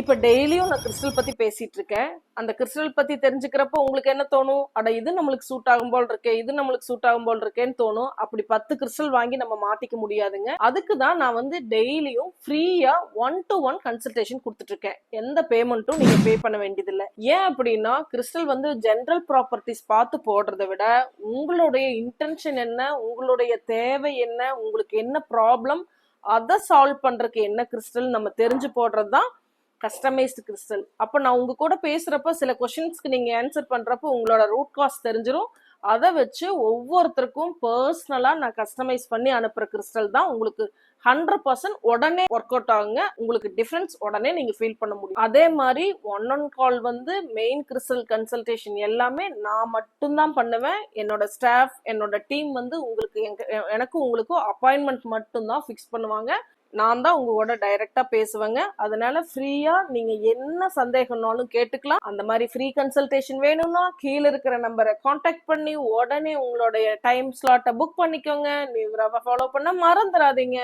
இப்ப டெய்லியும் நான் கிறிஸ்டல் பத்தி பேசிட்டு இருக்கேன். அந்த கிறிஸ்டல் பத்தி தெரிஞ்சுக்கிறப்போ உங்களுக்கு என்ன தோணும்? அட இது நம்மளுக்கு சூட் ஆகும் போல் இருக்கே, இது நம்மளுக்கு சூட் ஆகும் போல் இருக்கேன்னு தோணும். அப்படி 10 கிறிஸ்டல் வாங்கி நம்ம மாட்டிக்க முடியாதுங்க. அதுக்கு தான் நான் வந்து டெய்லியும் ஃப்ரீயா 1-to-1 கன்சல்டேஷன் கொடுத்துட்டு இருக்கேன். எந்த பேமெண்ட்டும் நீங்க பே பண்ண வேண்டியதில்லை. ஏன் அப்படின்னா கிறிஸ்டல் வந்து ஜெனரல் ப்ராப்பர்ட்டிஸ் பார்த்து போடுறதை விட உங்களுடைய இன்டென்ஷன் என்ன, உங்களுடைய தேவை என்ன, உங்களுக்கு என்ன ப்ராப்ளம், அதை சால்வ் பண்றதுக்கு என்ன கிறிஸ்டல் நம்ம தெரிஞ்சு போடுறது தான் கஸ்டமைஸ்டு கிறிஸ்டல். அப்போ நான் உங்க கூட பேசுறப்ப சில கொஸ்டின்ஸ்க்கு நீங்க ஆன்சர் பண்றப்போ உங்களோட ரூட் காஸ் தெரிஞ்சிடும். அதை வச்சு ஒவ்வொருத்தருக்கும் பர்சனலா நான் கஸ்டமைஸ் பண்ணி அனுப்புற கிறிஸ்டல் தான் உங்களுக்கு 100% உடனே ஒர்க் அவுட் ஆகுங்க. உங்களுக்கு டிஃபரன்ஸ் உடனே நீங்க ஃபீல் பண்ண முடியும். அதே மாதிரி ஒன் ஆன் கால் வந்து மெயின் கிறிஸ்டல் கன்சல்டேஷன் எல்லாமே நான் மட்டும்தான் பண்ணுவேன். என்னோட ஸ்டாஃப், என்னோட டீம் வந்து உங்களுக்கு எனக்கும் உங்களுக்கும் அப்பாயின்மெண்ட் மட்டும்தான் ஃபிக்ஸ் பண்ணுவாங்க. நான் தான் உங்களோட டைரக்டா பேசுவேங்க. அதனால ஃப்ரீயா நீங்க என்ன சந்தேகம்னாலும் கேட்டுக்கலாம். அந்த மாதிரி ஃப்ரீ கன்சல்டேஷன் வேணும்னா கீழே இருக்கிற நம்பரை கான்டாக்ட் பண்ணி உடனே உங்களுடைய டைம் ஸ்லாட்டை புக் பண்ணிக்கோங்க. நீங்க ஃபாலோ பண்ண மறந்துடாதீங்க.